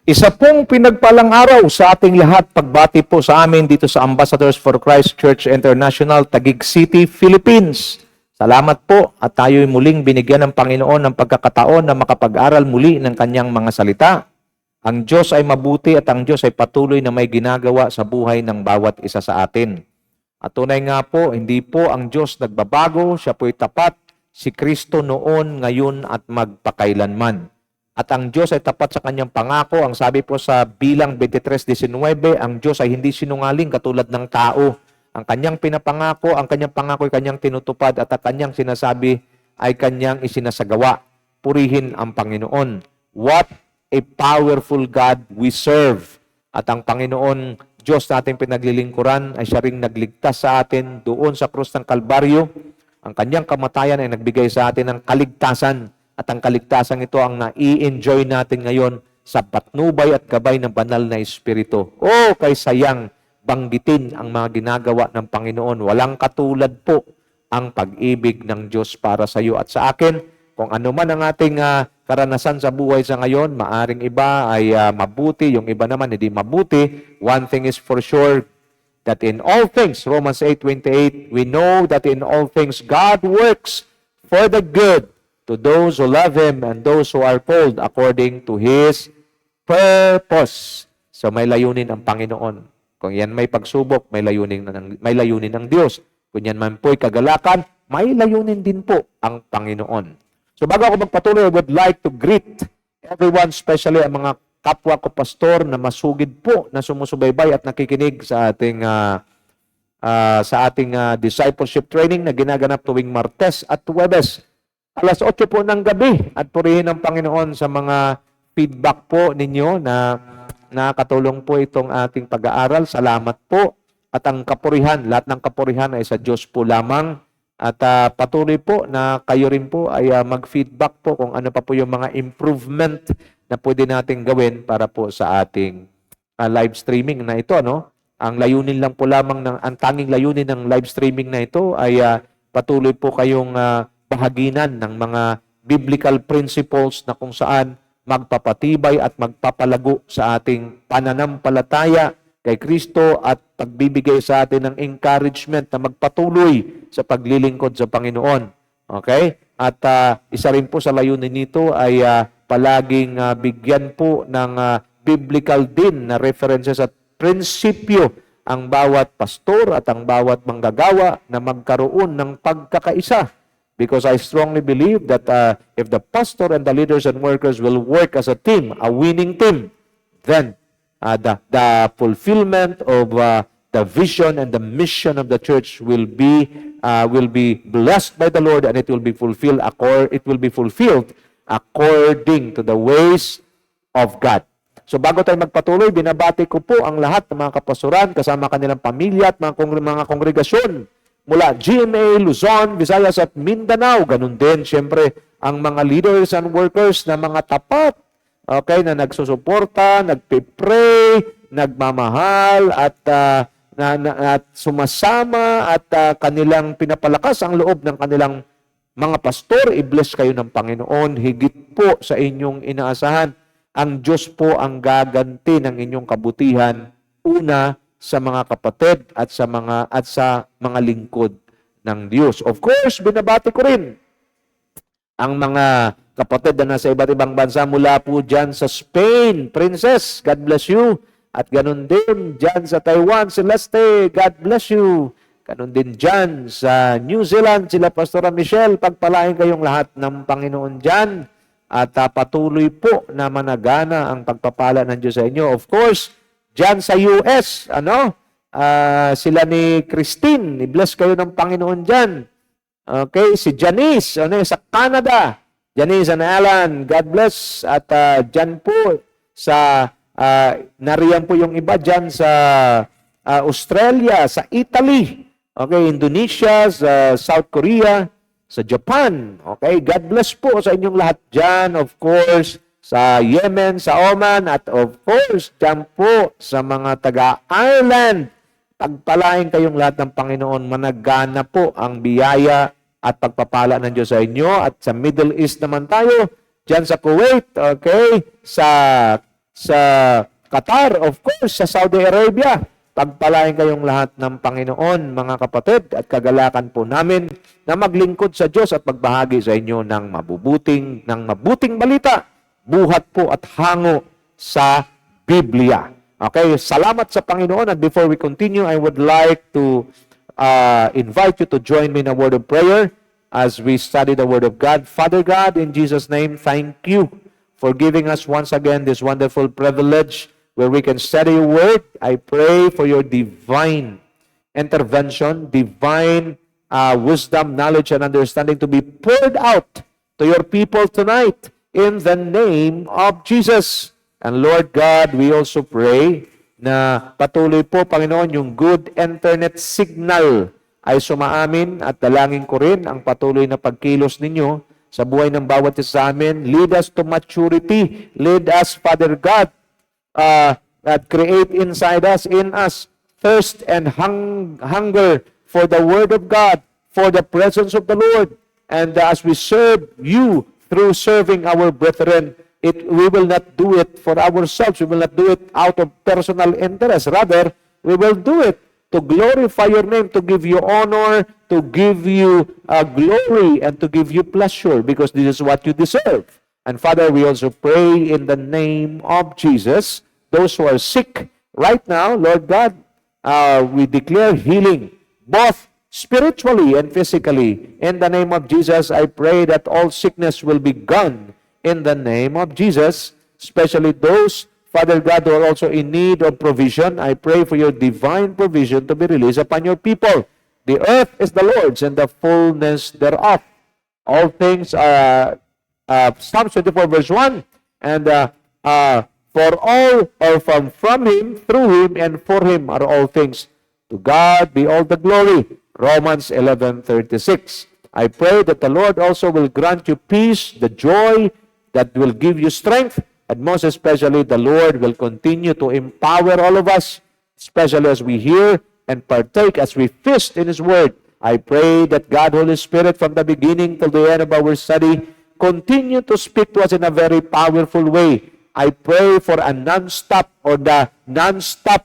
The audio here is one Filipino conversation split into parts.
Isa pong pinagpalang araw sa ating lahat, pagbati po sa amin dito sa Ambassadors for Christ Church International, Taguig City, Philippines. Salamat po at tayo'y muling binigyan ng Panginoon ng pagkakataon na makapag-aral muli ng kanyang mga salita. Ang Diyos ay mabuti at ang Diyos ay patuloy na may ginagawa sa buhay ng bawat isa sa atin. At tunay nga po, hindi po ang Diyos nagbabago, siya po'y tapat, si Kristo noon, ngayon at magpakailanman. At ang Diyos ay tapat sa kanyang pangako. Ang sabi po sa Bilang 23:19, ang Diyos ay hindi sinungaling katulad ng tao. Ang kanyang pinapangako, ang kanyang pangako ay kanyang tinutupad at ang kanyang sinasabi ay kanyang isinasagawa. Purihin ang Panginoon. What a powerful God we serve. At ang Panginoon, Diyos na ating pinaglilingkuran, ay siya ring nagligtas sa atin doon sa krus ng Kalbaryo. Ang kanyang kamatayan ay nagbigay sa atin ng kaligtasan. At ang kaligtasan ito ang na-i-enjoy natin ngayon sa patnubay at gabay ng banal na Espiritu. Oh, kay sayang banggitin ang mga ginagawa ng Panginoon. Walang katulad po ang pag-ibig ng Diyos para sa iyo at sa akin. Kung ano man ang ating karanasan sa buhay sa ngayon, maaring iba ay mabuti, yung iba naman hindi mabuti. One thing is for sure, that in all things, Romans 8:28, we know that in all things God works for the good to those who love Him and those who are called according to His purpose. So may layunin ang Panginoon. Kung yan may pagsubok, may layunin ng Diyos. Kung yan man po'y kagalakan, may layunin din po ang Panginoon. So bago ako magpatuloy, I would like to greet everyone, especially ang mga kapwa ko pastor na masugid po na sumusubaybay at nakikinig sa ating discipleship training na ginaganap tuwing Martes at Huwebes. Alas 8 po ng gabi at purihin ng Panginoon sa mga feedback po ninyo na nakatulong po itong ating pag-aaral. Salamat po. At ang kapurihan, lahat ng kapurihan ay sa Diyos po lamang. At patuloy po na kayo rin po ay mag-feedback po kung ano pa po yung mga improvement na pwede natin gawin para po sa ating live streaming na ito. No? Ang layunin lang po lamang, ang tanging layunin ng live streaming na ito ay patuloy po kayong bahaginan ng mga biblical principles na kung saan magpapatibay at magpapalago sa ating pananampalataya kay Kristo at pagbibigay sa atin ng encouragement na magpatuloy sa paglilingkod sa Panginoon. Okay? At isa rin po sa layunin nito ay palaging bigyan po ng biblical din na references at prinsipyo ang bawat pastor at ang bawat manggagawa na magkaroon ng pagkakaisa. Because I strongly believe that if the pastor and the leaders and workers will work as a team, a winning team, then the fulfillment of the vision and the mission of the church will be blessed by the Lord, and it will be fulfilled according to the ways of God. So bago tayo magpatuloy, binabati ko po ang lahat ng mga kapastoran kasama kanilang pamilya at mga kongregasyon mula GMA, Luzon, Visayas at Mindanao. Ganun din, siyempre, ang mga leaders and workers na mga tapat, okay, na nagsusuporta, nagpipray, nagmamahal, at sumasama, at kanilang pinapalakas ang loob ng kanilang mga pastor. I-bless kayo ng Panginoon. Higit po sa inyong inaasahan. Ang Diyos po ang gaganti ng inyong kabutihan. Una, sa mga kapatid at sa mga lingkod ng Diyos. Of course, binabati ko rin ang mga kapatid na nasa iba't ibang bansa mula po dyan sa Spain. Princess, God bless you. At ganun din dyan sa Taiwan, Celeste, God bless you. Ganun din dyan sa New Zealand, sila Pastora Michelle, pagpalain kayong lahat ng Panginoon dyan. At patuloy po na managana ang pagpapala ng Diyos sa inyo. Of course, diyan sa US, sila ni Christine, i-bless kayo ng Panginoon diyan. Okay, si Janice, sa Canada. Janice and Alan, God bless. At diyan po sa nariyan po yung iba diyan sa Australia, sa Italy. Okay, Indonesia, sa South Korea, sa Japan. Okay, God bless po sa inyong lahat diyan, of course. Sa Yemen, sa Oman, at of course, dyan po sa mga taga-Ireland. Pagpalain kayong lahat ng Panginoon, managana po ang biyaya at pagpapala ng Diyos sa inyo. At sa Middle East naman tayo, dyan sa Kuwait, okay, sa sa Qatar, of course, sa Saudi Arabia. Pagpalain kayong lahat ng Panginoon, mga kapatid, at kagalakan po namin na maglingkod sa Diyos at magbahagi sa inyo ng mabuting balita, buhat po at hango sa Biblia. Okay, salamat sa Panginoon. And before we continue, I would like to invite you to join me in a word of prayer as we study the Word of God. Father God, in Jesus' name, thank you for giving us once again this wonderful privilege where we can study your Word. I pray for your divine intervention, divine wisdom, knowledge, and understanding to be poured out to your people tonight in the name of Jesus. And Lord God, we also pray na patuloy po, Panginoon, yung good internet signal ay sumaamin at dalangin ko rin ang patuloy na pagkilos ninyo sa buhay ng bawat isa sa amin. Lead us to maturity. Lead us, Father God, that create inside us, in us, thirst and hunger for the Word of God, for the presence of the Lord. And as we serve you through serving our brethren, we will not do it for ourselves. We will not do it out of personal interest. Rather, we will do it to glorify your name, to give you honor, to give you glory, and to give you pleasure, because this is what you deserve. And Father, we also pray in the name of Jesus, those who are sick right now, Lord God, we declare healing, both spiritually and physically. In the name of Jesus, I pray that all sickness will be gone in the name of Jesus, especially those, Father God, who are also in need of provision. I pray for your divine provision to be released upon your people. The earth is the Lord's and the fullness thereof. All things are, Psalm 24 verse 1, and for all, or from him, through him, and for him are all things. To God be all the glory. Romans 11:36. I pray that the Lord also will grant you peace, the joy that will give you strength, and most especially the Lord will continue to empower all of us, especially as we hear and partake, as we feast in His Word. I pray that God, Holy Spirit, from the beginning till the end of our study, continue to speak to us in a very powerful way. I pray for a non-stop, or the non-stop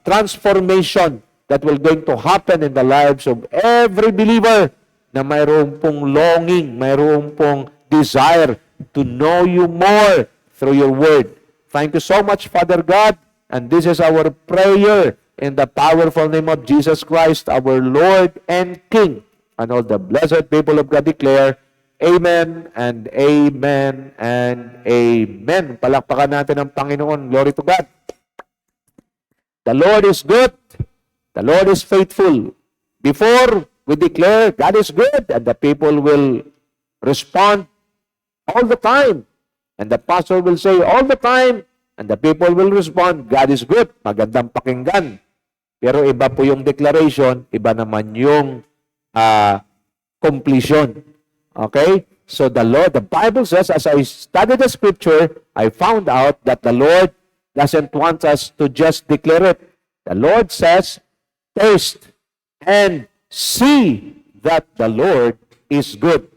transformation that will going to happen in the lives of every believer, na mayroon pong longing, mayroon pong desire to know you more through your Word. Thank you so much, Father God, and this is our prayer in the powerful name of Jesus Christ, our Lord and King. And all the blessed people of God declare, Amen and Amen and Amen. Palakpakan natin ang Panginoon. Glory to God. The Lord is good. The Lord is faithful. Before we declare God is good, and the people will respond all the time. And the pastor will say all the time, and the people will respond, God is good. Magandang pakinggan. Pero iba po yung declaration, iba naman yung completion. Okay? So the Bible says, as I studied the scripture, I found out that the Lord doesn't want us to just declare it. The Lord says, taste and see that the Lord is good.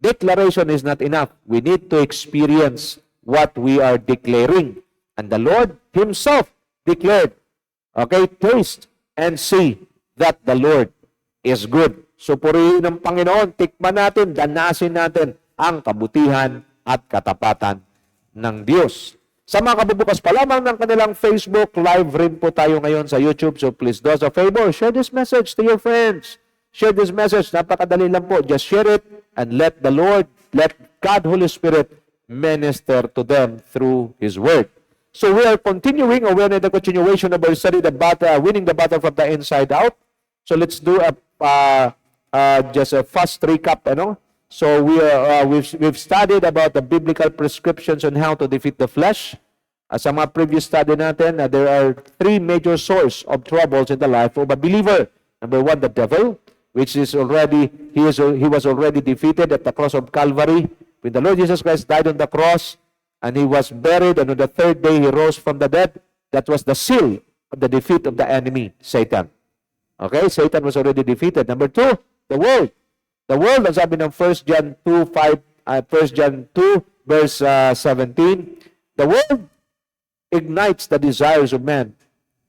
Declaration is not enough. We need to experience what we are declaring. And the Lord Himself declared, okay, taste and see that the Lord is good. So purihin ng Panginoon, tikman natin, danasin natin ang kabutihan at katapatan ng Diyos. Sa mga kabubukas pa lamang ng kanilang Facebook, live rin po tayo ngayon sa YouTube. So please do us a favor, share this message to your friends. Share this message, napakadali lang po. Just share it and let the Lord, let God, Holy Spirit, minister to them through His Word. So we are continuing, or we are in the continuation of our study, winning the battle from the inside out. So let's do just a fast recap, So we've studied about the biblical prescriptions on how to defeat the flesh. Sa mga previous study natin, there are three major sources of troubles in the life of a believer. Number one, the devil, which is already, he was already defeated at the cross of Calvary. When the Lord Jesus Christ died on the cross, and He was buried, and on the third day He rose from the dead, that was the seal of the defeat of the enemy, Satan. Okay, Satan was already defeated. Number two, the world. The world, ang sabi ng 1 John 2, verse 17, the world ignites the desires of man,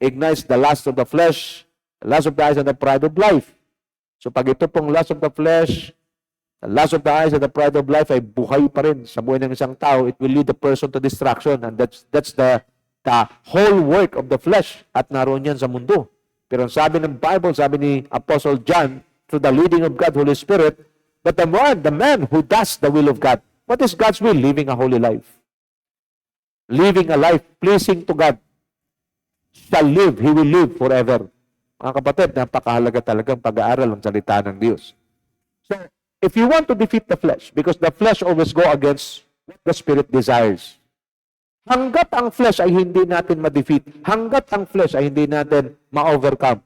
ignites the lust of the flesh, the lust of the eyes, and the pride of life. So pag ito pong lust of the flesh, the lust of the eyes, and the pride of life ay buhay pa rin sa buhay ng isang tao, it will lead the person to destruction. And that's the whole work of the flesh. At naroon yan sa mundo. Pero sabi ng Bible, sabi ni Apostle John, through the leading of God, Holy Spirit, but the man who does the will of God. What is God's will? Living a holy life. Living a life pleasing to God. Shall live, he will live forever. Mga kapatid, napakahalaga talagang pag-aaral ng salita ng Diyos. So, if you want to defeat the flesh, because the flesh always go against what the Spirit desires. Hanggat ang flesh ay hindi natin ma-defeat, hanggat ang flesh ay hindi natin ma-overcome,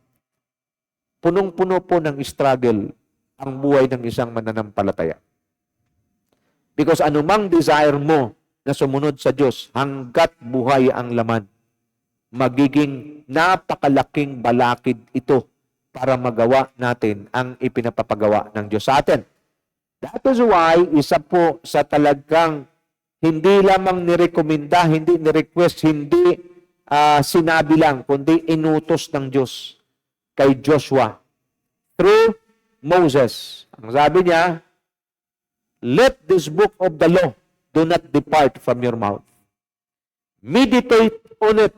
punong-puno po ng struggle ang buhay ng isang mananampalataya. Because anumang desire mo na sumunod sa Diyos, hanggat buhay ang laman, magiging napakalaking balakid ito para magawa natin ang ipinapapagawa ng Diyos sa atin. That is why, isa po sa talagang hindi lamang nirekomenda, hindi nirequest, hindi sinabi lang, kundi inutos ng Diyos kay Joshua through Moses. Ang sabi niya, let this book of the law do not depart from your mouth. Meditate on it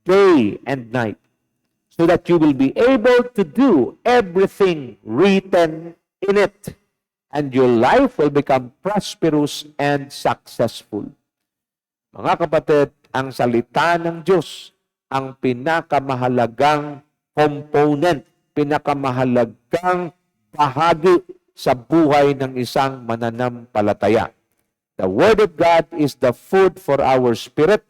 day and night, so that you will be able to do everything written in it, and your life will become prosperous and successful. Mga kapatid, ang salita ng Diyos ang pinakamahalagang component, pinakamahalagang bahagi sa buhay ng isang mananampalataya. The Word of God is the food for our spirit.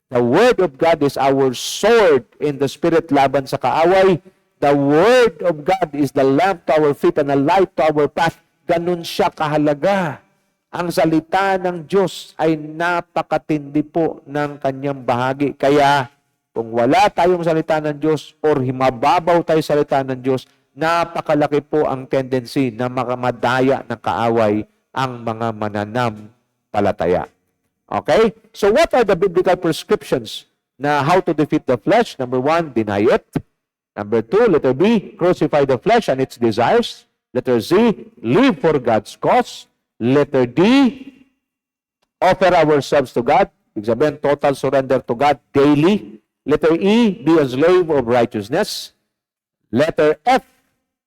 The Word of God is our sword in the Spirit laban sa kaaway. The Word of God is the lamp to our feet and a light to our path. Ganun siya kahalaga. Ang salita ng Diyos ay napakatindi po ng kanyang bahagi. Kaya, kung wala tayong salita ng Diyos or himababaw tayo sa salita ng Diyos, napakalaki po ang tendency na makamadaya ng kaaway ang mga mananampalataya. Okay? So what are the biblical prescriptions na how to defeat the flesh? Number 1, deny it. Number 2, letter B, crucify the flesh and its desires. Letter Z, live for God's cause. Letter D, offer ourselves to God. Ibig sabihin, total surrender to God daily. Letter E, be a slave of righteousness. Letter F,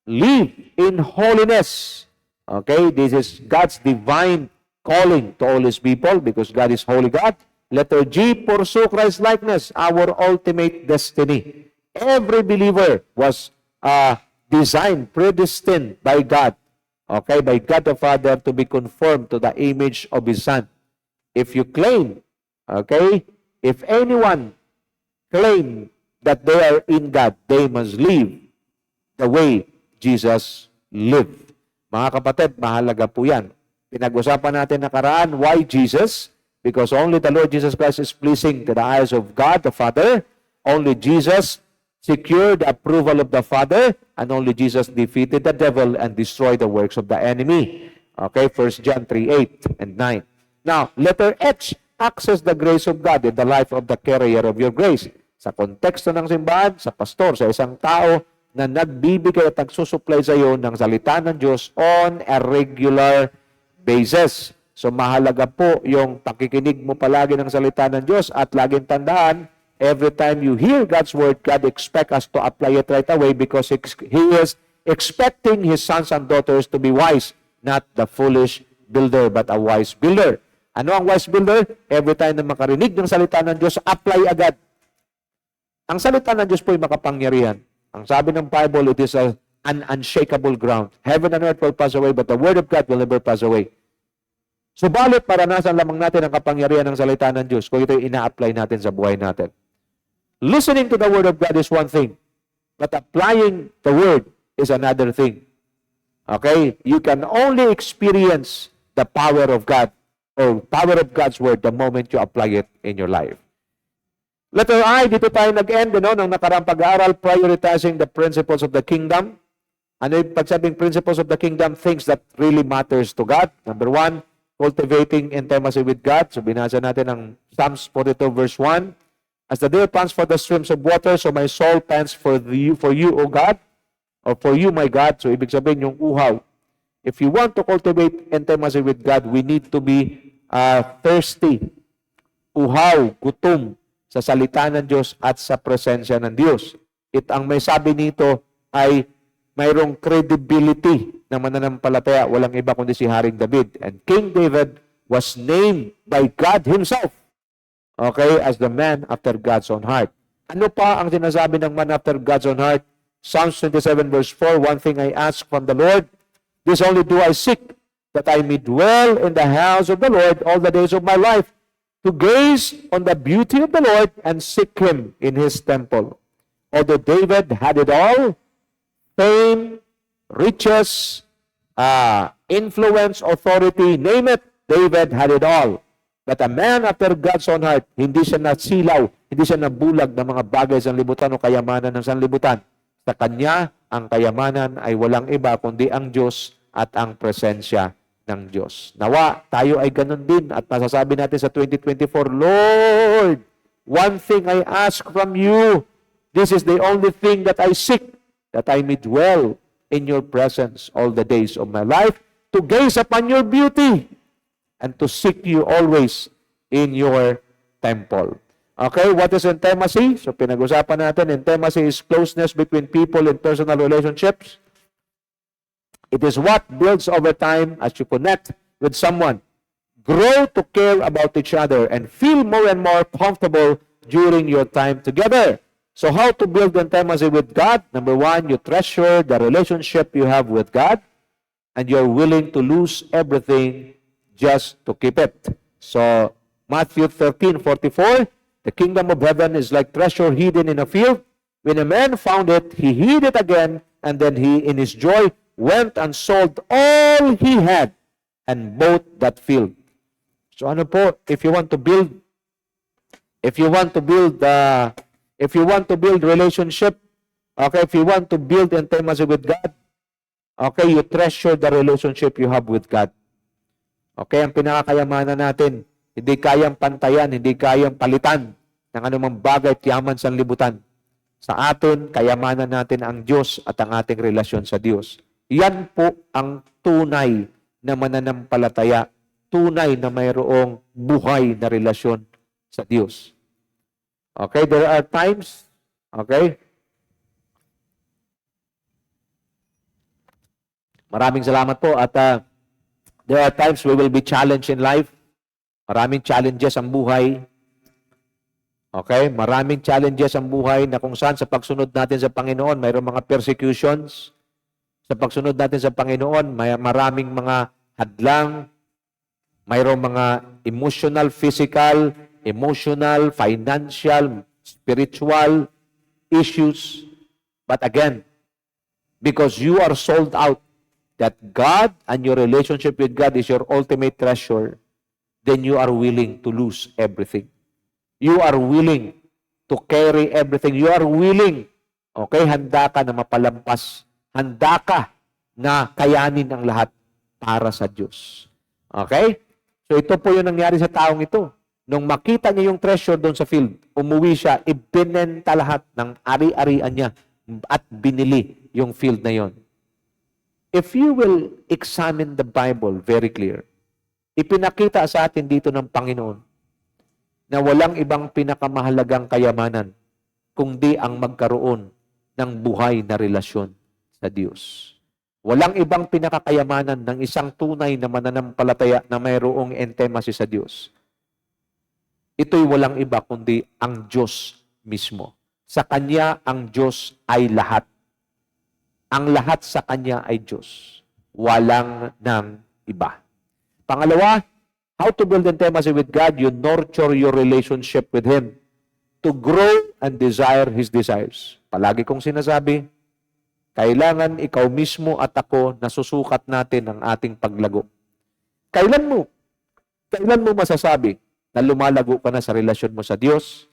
live in holiness. Okay, this is God's divine calling to all His people because God is holy God. Letter G, pursue Christ's likeness, our ultimate destiny. Every believer was designed, predestined by God, okay, by God the Father to be conformed to the image of His Son. If you claim, okay, if anyone claim that they are in God, they must live the way Jesus lived. Mga kapatid, mahalaga po yan. Pinag-usapan natin nakaraan, why Jesus? Because only the Lord Jesus Christ is pleasing to the eyes of God the Father. Only Jesus secured the approval of the Father, and only Jesus defeated the devil and destroyed the works of the enemy. Okay, 1 John 3:8 and 9. Now, letter H, access the grace of God in the life of the carrier of your grace. Sa konteksto ng simbahan, sa pastor, sa isang tao na nagbibigay at nagsusupply sa iyo ng salita ng Diyos on a regular basis. So, mahalaga po yung pakikinig mo palagi ng salita ng Diyos at laging tandaan, every time you hear God's word, God expects us to apply it right away because He is expecting His sons and daughters to be wise, not the foolish builder, but a wise builder. Ano ang wise builder? Every time na makarinig ng salita ng Diyos, apply agad. Ang salita ng Diyos po ay makapangyarihan. Ang sabi ng Bible, it is an unshakable ground. Heaven and earth will pass away, but the word of God will never pass away. Subalit, paranasan lamang natin ang kapangyarihan ng salita ng Diyos kung ito'y ina-apply natin sa buhay natin. Listening to the Word of God is one thing, but applying the Word is another thing. Okay? You can only experience the power of God or power of God's Word the moment you apply it in your life. Letter I, dito tayo nag-end ng nakarang pag-aaral, prioritizing the principles of the kingdom. Ano yung pagsabing principles of the kingdom? Things that really matters to God. Number 1, cultivating intimacy with God. So binasa natin ang Psalms 42 verse 1. As the deer pants for the streams of water, so my soul pants for you, O God, or for you, my God. So ibig sabihin yung uhaw. If you want to cultivate intimacy with God, we need to be thirsty, uhaw, gutom sa salita ng Diyos at sa presensya ng Diyos. Ang may sabi nito ay mayroong credibility na mananampalataya, walang iba kundi si Haring David. And King David was named by God Himself, okay, as the man after God's own heart. Ano pa ang sinasabi ng man after God's own heart? Psalms 27 verse 4, one thing I ask from the Lord, this only do I seek, that I may dwell in the house of the Lord all the days of my life, to gaze on the beauty of the Lord and seek Him in His temple. Although David had it all, fame, riches, influence, authority, name it, David had it all. But a man after God's own heart, hindi siya nasilaw, hindi siya nabulag ng mga bagay sa libutan o kayamanan ng sanlibutan. Sa kanya, ang kayamanan ay walang iba kundi ang Diyos at ang presensya ng Diyos. Nawa, tayo ay ganun din at masasabi natin sa 2024, Lord, one thing I ask from you, this is the only thing that I seek, that I may dwell in your presence all the days of my life, to gaze upon your beauty, and to seek you always in your temple. Okay, what is intimacy? So pinag-usapan natin, intimacy is closeness between people in personal relationships. It is what builds over time as you connect with someone, grow to care about each other, and feel more and more comfortable during your time together. So how to build intimacy with God? Number one, you treasure the relationship you have with God, and you're willing to lose everything just to keep it. So Matthew 13:44, the kingdom of heaven is like treasure hidden in a field. When a man found it, he hid it again, and then he, in his joy, went and sold all he had and bought that field. So ano po, if you want to build relationship, okay, if you want to build intimacy with God, okay, you treasure the relationship you have with God. Okay, ang pinakakayamanan natin, hindi kayang pantayan, hindi kayang palitan ng anumang bagay at yaman sa libutan. Sa atin, kayamanan natin ang Diyos at ang ating relasyon sa Diyos. Yan po ang tunay na mananampalataya, tunay na mayroong buhay na relasyon sa Diyos. Okay, there are times, okay? Maraming salamat po at there are times we will be challenged in life. Maraming challenges ang buhay. Okay? Maraming challenges ang buhay na kung saan sa pagsunod natin sa Panginoon, mayroong mga persecutions. Sa pagsunod natin sa Panginoon, may maraming mga hadlang, mayroong mga emotional, physical, emotional, financial, spiritual issues. But again, because you are sold out, that God and your relationship with God is your ultimate treasure, then you are willing to lose everything. You are willing to carry everything. You are willing, okay, handa ka na mapalampas. Handa ka na kayanin ang lahat para sa Diyos. Okay? So ito po yung nangyari sa taong ito. Nung makita niya yung treasure doon sa field, umuwi siya, ibinenta lahat ng ari-arian niya at binili yung field na yon. If you will examine the Bible very clear, ipinakita sa atin dito ng Panginoon na walang ibang pinakamahalagang kayamanan kundi ang magkaroon ng buhay na relasyon sa Diyos. Walang ibang pinakakayamanan ng isang tunay na mananampalataya na mayroong intimacy sa Diyos. Ito'y walang iba kundi ang Diyos mismo. Sa Kanya ang Diyos ay lahat. Ang lahat sa Kanya ay Diyos. Walang ng iba. Pangalawa, how to build intimacy with God? You nurture your relationship with Him to grow and desire His desires. Palagi kong sinasabi, kailangan ikaw mismo at ako nasusukat natin ang ating paglago. Kailan mo masasabi na lumalago ka na sa relasyon mo sa Diyos?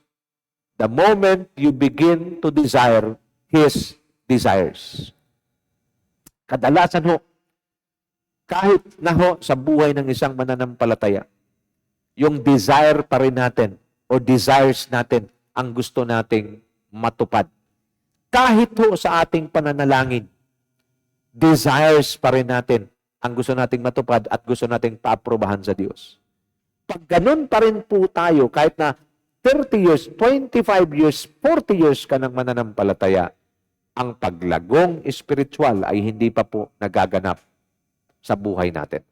The moment you begin to desire His desires. Kadalasan ho, kahit na ho sa buhay ng isang mananampalataya, yung desire pa rin natin o desires natin ang gusto nating matupad. Kahit ho sa ating pananalangin, desires pa rin natin ang gusto nating matupad at gusto nating paaprobahan sa Diyos. Pag ganun pa rin po tayo, kahit na 30 years, 25 years, 40 years ka ng mananampalataya, ang paglagong espiritual ay hindi pa po nagaganap sa buhay natin.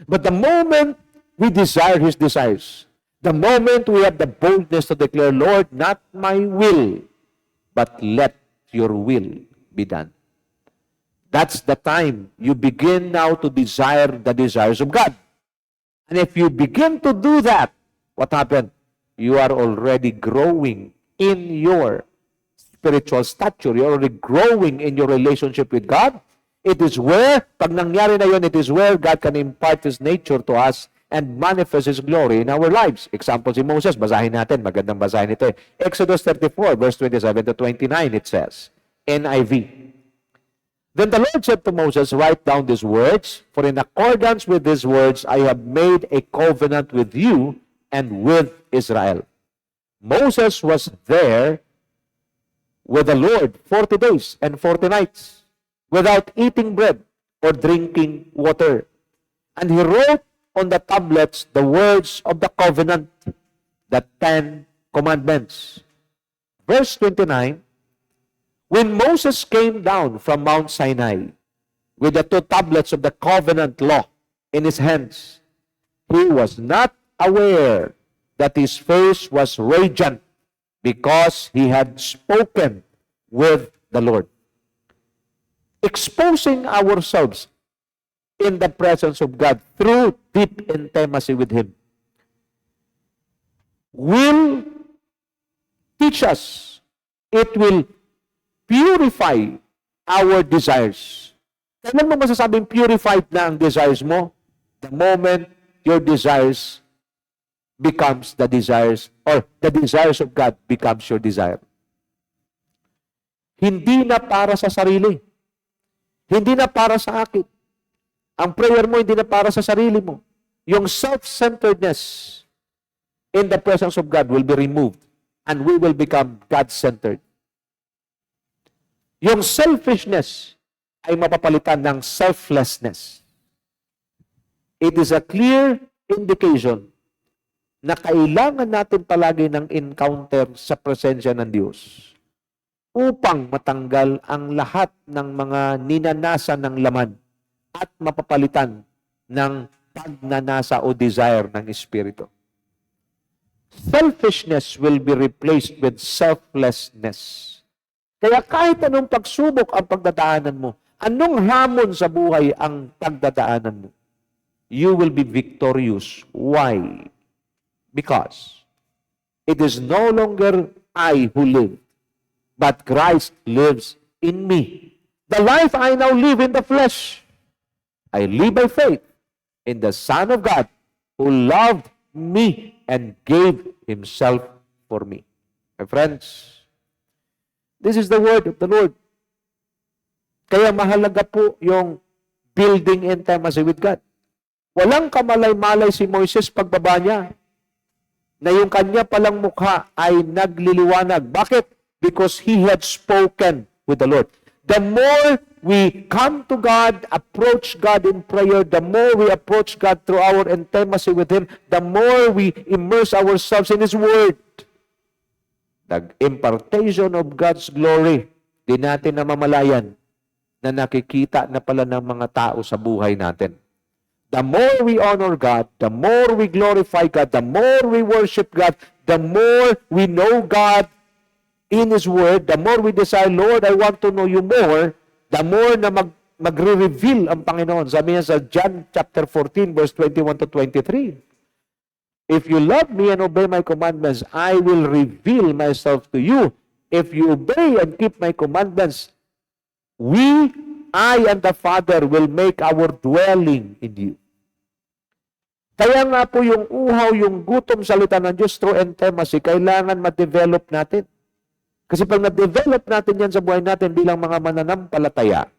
But the moment we desire His desires, the moment we have the boldness to declare, Lord, not my will, but let your will be done. That's the time you begin now to desire the desires of God. And if you begin to do that, what happened? You are already growing in your spiritual stature. You're already growing in your relationship with God. It is where, pag nangyari na yun, it is where God can impart His nature to us and manifest His glory in our lives. Example si Moses, basahin natin. Magandang basahin ito. Exodus 34, verse 27 to 29, it says, NIV. Then the Lord said to Moses, write down these words, for in accordance with these words, I have made a covenant with you and with Israel. Moses was there with the Lord 40 days and 40 nights without eating bread or drinking water. And he wrote on the tablets the words of the covenant, the 10 commandments. Verse 29, when Moses came down from Mount Sinai with the 2 tablets of the covenant law in his hands, he was not aware that his face was radiant because he had spoken with the Lord. Exposing ourselves in the presence of God through deep intimacy with Him will teach us. It will purify our desires. Kailan mo masasabing purified na ang desires mo? The moment your desires becomes the desires, or the desires of God becomes your desire. Hindi na para sa sarili. Hindi na para sa akin. Ang prayer mo hindi na para sa sarili mo. Yung self-centeredness in the presence of God will be removed and we will become God-centered. Yung selfishness ay mapapalitan ng selflessness. It is a clear indication na kailangan natin palagi ng encounter sa presensya ng Diyos upang matanggal ang lahat ng mga ninanasa ng laman at mapapalitan ng pagnanasa o desire ng Espiritu. Selfishness will be replaced with selflessness. Kaya kahit anong pagsubok ang pagdadaanan mo, anong hamon sa buhay ang pagdadaanan mo, you will be victorious. Why? Because it is no longer I who live, but Christ lives in me. The life I now live in the flesh, I live by faith in the Son of God who loved me and gave Himself for me. My friends, this is the word of the Lord. Kaya mahalaga po yung building intimacy with God. Walang kamalay-malay si Moises pagbaba niya na yung kanya palang mukha ay nagliliwanag. Bakit? Because he had spoken with the Lord. The more we come to God, approach God in prayer, the more we approach God through our intimacy with Him, the more we immerse ourselves in His Word. The impartation of God's glory, di natin namamalayan na nakikita na pala ng mga tao sa buhay natin. The more we honor God, the more we glorify God, the more we worship God, the more we know God in His Word, the more we desire, Lord, I want to know You more, the more na magre-reveal ang Panginoon. Sabi niya sa John chapter 14, verse 21 to 23. If you love me and obey my commandments, I will reveal myself to you. If you obey and keep my commandments, I and the Father will make our dwelling in you. Kaya nga po yung uhaw, yung gutom salita ng Diyos through intimacy, kailangan ma-develop natin. Kasi pag na-develop natin yan sa buhay natin bilang mga mananampalataya,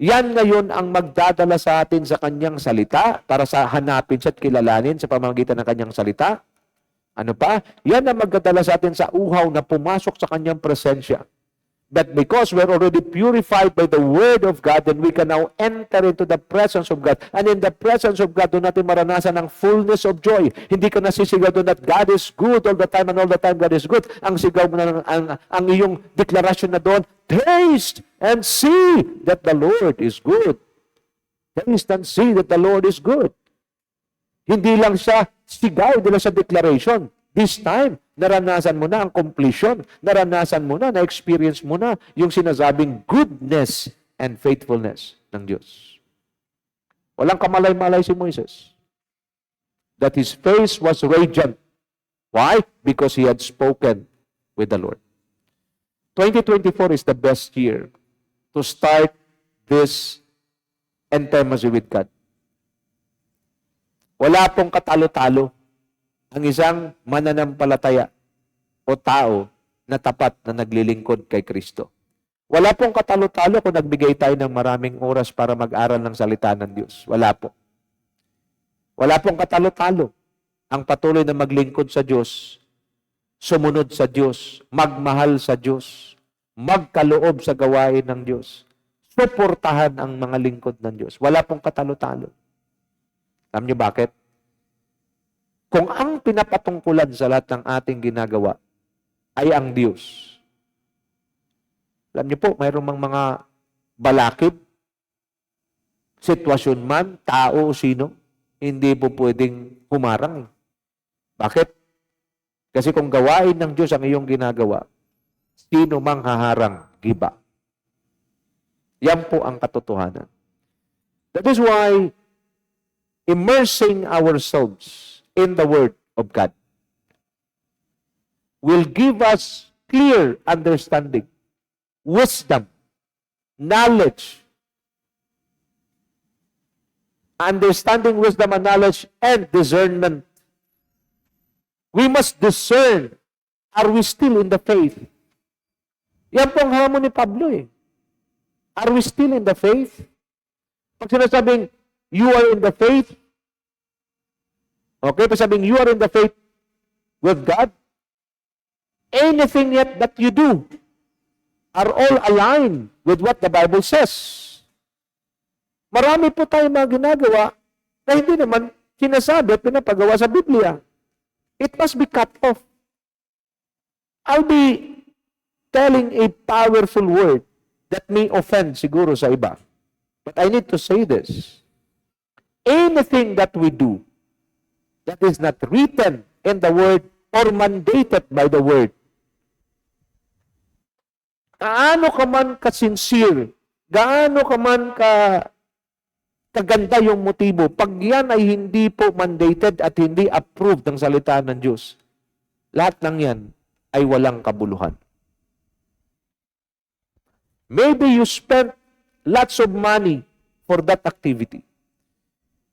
Yan ngayon ang magdadala sa atin sa kanyang salita para sa hanapin siya at kilalanin sa pamamagitan ng kanyang salita. Ano pa? Yan ang magdadala sa atin sa uhaw na pumasok sa kanyang presensya. But because we're already purified by the Word of God, then we can now enter into the presence of God. And in the presence of God, doon natin maranasan ang fullness of joy. Hindi ka nasisigaw doon that God is good all the time and all the time God is good. Ang sigaw mo na, ang iyong deklarasyon na doon, taste and see that the Lord is good. Taste and see that the Lord is good. Hindi lang siya sigaw, hindi lang siya declaration. This time, naranasan mo na ang completion. Naranasan mo na, na-experience mo na yung sinasabing goodness and faithfulness ng Diyos. Walang kamalay-malay si Moises. That his face was radiant. Why? Because he had spoken with the Lord. 2024 is the best year to start this intimacy with God. Wala pong katalo-talo ang isang mananampalataya o tao na tapat na naglilingkod kay Kristo. Wala pong katalo-talo kung nagbigay tayo ng maraming oras para mag-aral ng salita ng Diyos. Wala po. Wala pong katalo-talo ang patuloy na maglingkod sa Diyos, sumunod sa Diyos, magmahal sa Diyos, magkaloob sa gawain ng Diyos, suportahan ang mga lingkod ng Diyos. Wala pong katalo-talo. Alam niyo bakit? Kung ang pinapatungkulan sa lahat ng ating ginagawa ay ang Diyos. Alam niyo po, mayroong mga balakid, sitwasyon man, tao o sino, hindi po pwedeng humarang. Bakit? Kasi kung gawain ng Diyos ang iyong ginagawa, sino mang haharang, giba. Yan po ang katotohanan. That is why immersing ourselves in the Word of God will give us clear understanding, wisdom, knowledge, understanding, wisdom, and knowledge, and discernment. We must discern, are we still in the faith? Yan pong hamon ni Pablo eh. Are we still in the faith? Pag sinasabing, you are in the faith, okay, pag sabing, you are in the faith with God, anything yet that you do are all aligned with what the Bible says. Marami po tayong mga ginagawa na hindi naman sinasabi at pinapagawa sa Biblia. It must be cut off. I'll be telling a powerful word that may offend siguro sa iba. But I need to say this. Anything that we do that is not written in the Word or mandated by the Word, gaano ka man ka-sincere, gaano ka man kaganda yung motibo, pag yan ay hindi po mandated at hindi approved ng salita ng Diyos, lahat ng yan ay walang kabuluhan. Maybe you spent lots of money for that activity.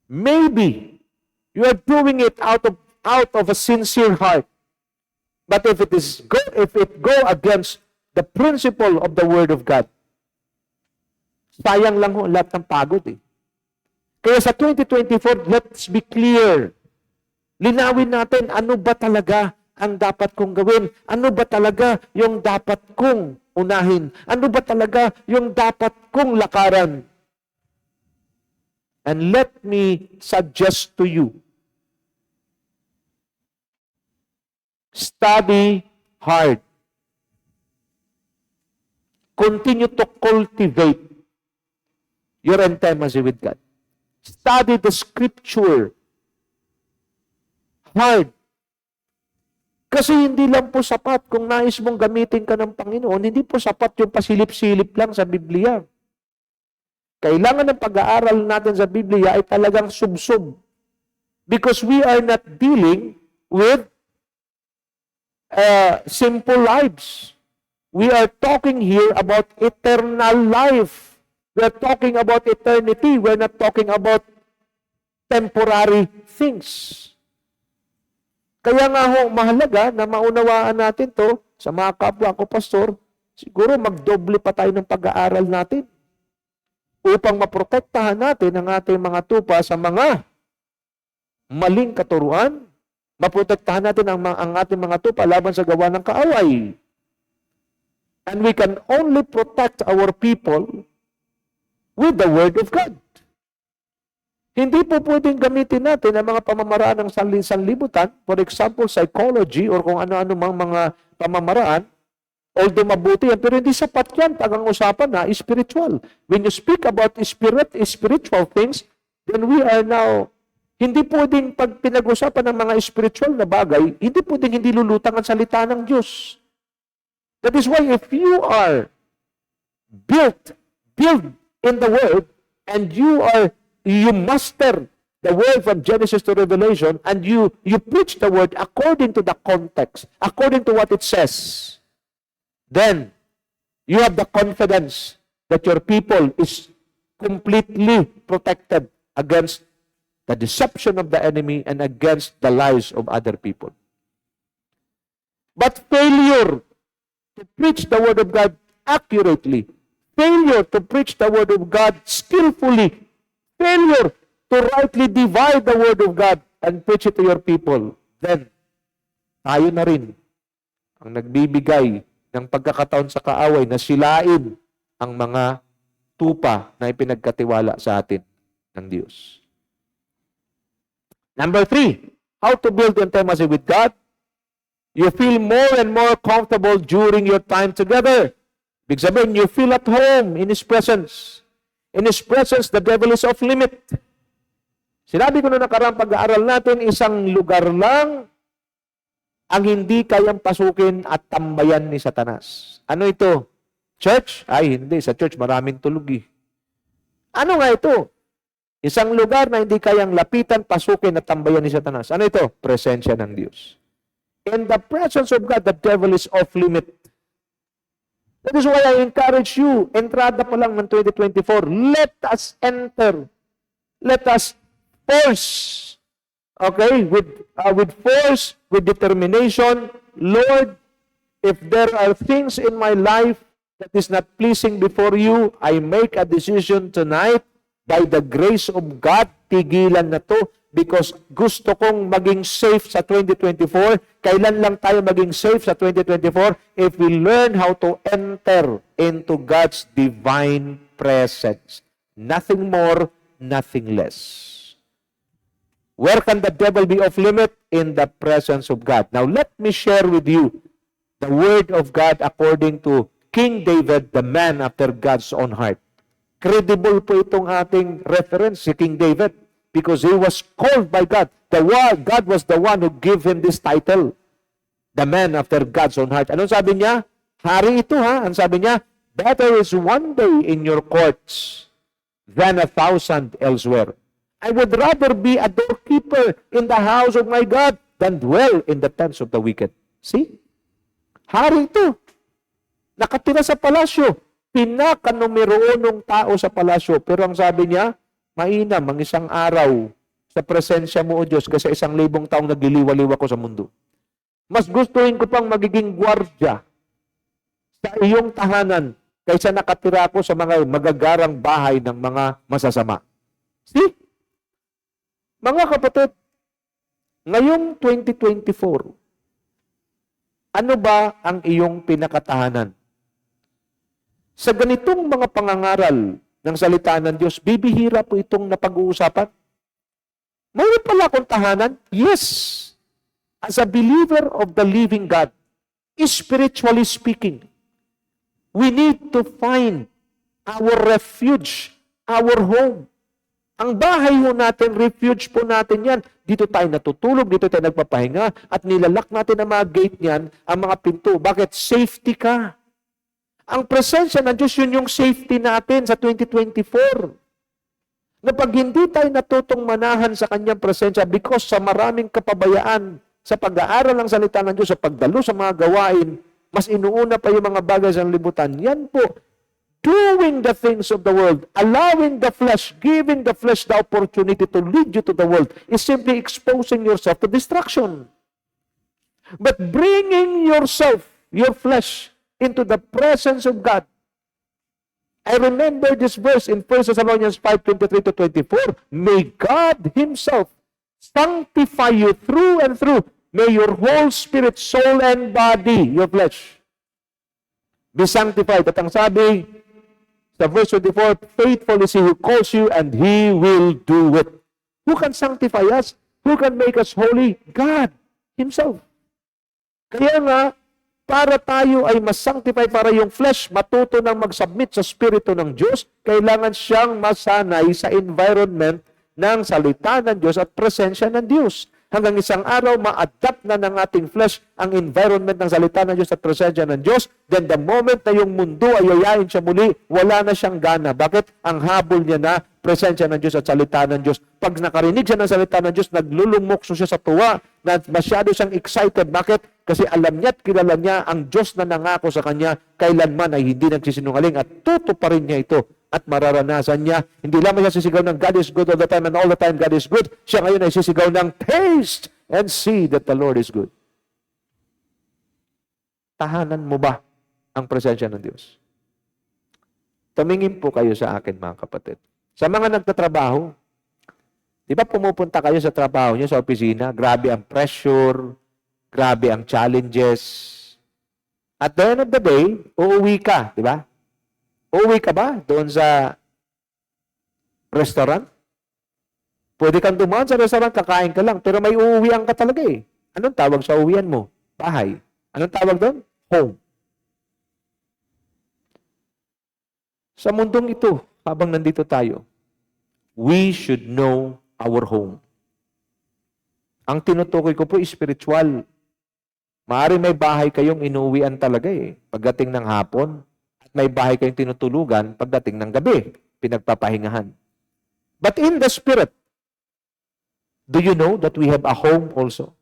Maybe you are doing it out of a sincere heart. But if it go against the principle of the Word of God, sayang lang ho lahat ng pagod eh. Kaya sa 2024, let's be clear. Linawin natin ano ba talaga ang dapat kong gawin? Ano ba talaga yung dapat kong unahin? Ano ba talaga yung dapat kong lakaran? And let me suggest to you, study hard. Continue to cultivate your intimacy with God. Study the Scripture hard. Kasi hindi lang po sapat kung nais mong gamitin ka ng Panginoon, hindi po sapat yung pasilip-silip lang sa Biblia. Kailangan ng pag-aaral natin sa Biblia ay talagang subsub. Because we are not dealing with simple lives. We are talking here about eternal life. We are talking about eternity. We are not talking about temporary things. Kaya nga ho, mahalaga na maunawaan natin to sa mga kapwa ko, pastor, siguro magdoble pa tayo ng pag-aaral natin upang maprotektahan natin ang ating mga tupa sa mga maling katuruan, maprotektahan natin ang ating mga tupa laban sa gawa ng kaaway. And we can only protect our people with the Word of God. Hindi po pwedeng gamitin natin ang mga pamamaraan ng sanlibutan, for example, psychology or kung ano-ano mang mga pamamaraan, although mabuti yan, pero hindi sapat yan pag ang usapan na spiritual. When you speak about spiritual things, then we are now, hindi pwedeng pag pinag-usapan ng mga spiritual na bagay, hindi pwedeng hindi lulutang ang salita ng Diyos. That is why if you are built in the Word, and you master the Word from Genesis to Revelation, and you preach the Word according to the context, according to what it says, then you have the confidence that your people is completely protected against the deception of the enemy and against the lies of other people. But failure to preach the Word of God accurately, failure to preach the Word of God skillfully, failure to rightly divide the Word of God and preach it to your people, then tayo na rin ang nagbibigay ng pagkakataon sa kaaway na silain ang mga tupa na ipinagkatiwala sa atin ng Diyos. Number 3, how to build intimacy with God. You feel more and more comfortable during your time together. Ibig sabihin, you feel at home in His presence. In His presence, the devil is off limit. Sinabi ko na nakarang pag-aaral natin, isang lugar lang ang hindi kayang pasukin at tambayan ni Satanas. Ano ito? Church? Ay, hindi. Sa church, maraming tulog eh. Ano nga ito? Isang lugar na hindi kayang lapitan, pasukin at tambayan ni Satanas. Ano ito? Presensya ng Diyos. In the presence of God, the devil is off limit. That is why I encourage you, entrada pa lang ng 2024, let us enter. Let us force, okay, with force, with determination. Lord, if there are things in my life that is not pleasing before you, I make a decision tonight, by the grace of God, tigilan na to, because gusto kong maging safe sa 2024. Kailan lang tayo maging safe sa 2024? If we learn how to enter into God's divine presence. Nothing more, nothing less. Where can the devil be off limit? In the presence of God. Now, let me share with you the word of God according to King David, the man after God's own heart. Credible po itong ating reference, si King David, because he was called by God. God was the one who gave him this title, the man after God's own heart. Anong sabi niya? Hari ito ha. Ang sabi niya, better is one day in your courts than 1,000 elsewhere. I would rather be a doorkeeper in the house of my God than dwell in the tents of the wicked. See? Hari ito. Nakatira sa palasyo. Pinaka-numero 1 tao sa palasyo. Pero ang sabi niya, mainam ang isang araw sa presensya mo, O Diyos, kasi 1,000 taong nagliliwaliw ako sa mundo. Mas gustuhin ko pang magiging gwardya sa iyong tahanan kaysa nakatira ako sa mga magagarang bahay ng mga masasama. See? Mga kapatid, ngayong 2024, ano ba ang iyong pinakatahanan? Sa ganitong mga pangangaral ng salita ng Diyos, bibihira po itong napag-uusapan. Mayroon pala akong tahanan? Yes. As a believer of the living God, spiritually speaking, we need to find our refuge, our home. Ang bahay ho natin, refuge po natin yan. Dito tayo natutulog, dito tayo nagpapahinga, at nilalak natin ang mga gate niyan, ang mga pinto. Bakit? Safety ka. Ang presensya ng Diyos, yun yung safety natin sa 2024. Na pag hindi tayo natutong manahan sa kanyang presensya because sa maraming kapabayaan sa pag-aaral ng salita ng Diyos, sa pagdalo sa mga gawain, mas inuuna pa yung mga bagay sa libutan. Yan po, doing the things of the world, allowing the flesh, giving the flesh the opportunity to lead you to the world, is simply exposing yourself to destruction. But bringing yourself, your flesh, into the presence of God, I remember this verse in 1 Thessalonians 5:23 to 24. May God Himself sanctify you through and through. May your whole spirit, soul, and body, your flesh, be sanctified. At ang sabi sa verse 24, faithful is He who calls you and He will do it. Who can sanctify us? Who can make us holy? God Himself. Kaya nga, para tayo ay mas-sanctify, para yung flesh matuto ng mag-submit sa Espiritu ng Diyos, kailangan siyang masanay sa environment ng salita ng Diyos at presensya ng Diyos. Hanggang isang araw, ma-adapt na ng ating flesh ang environment ng salita ng Diyos at presensya ng Diyos. Then the moment na yung mundo ay yayain siya muli, wala na siyang gana. Bakit? Ang habol niya na presensya ng Diyos at salita ng Diyos. Pag nakarinig siya ng salita ng Diyos, naglulumokso siya sa tuwa, na masyado siyang excited. Bakit? Kasi alam niya at kilala niya ang Diyos na nangako sa kanya, kailanman ay hindi nagsisinungaling at tutuparin niya ito. At mararanasan niya, hindi lamang siya sisigaw ng God is good all the time and all the time God is good. Siya ngayon ay sisigaw ng taste and see that the Lord is good. Tahanan mo ba ang presensya ng Diyos? Tumingin po kayo sa akin, mga kapatid. Sa mga nagtatrabaho, di ba pumupunta kayo sa trabaho niyo sa opisina, grabe ang pressure, grabe ang challenges. At the end of the day, uuwi ka, di ba? Uuwi ka ba doon sa restaurant? Pwede kang dumaan sa restaurant, kakain ka lang, pero may uuwian ka talaga eh. Anong tawag sa uuwian mo? Bahay. Anong tawag doon? Home. Sa mundong ito, habang nandito tayo, we should know our home. Ang tinutukoy ko po, spiritual. Maaari may bahay kayong inuwian talaga eh, pagdating ng hapon. At may bahay kayong tinutulugan pagdating ng gabi, pinagpapahingahan. But in the Spirit, do you know that we have a home also?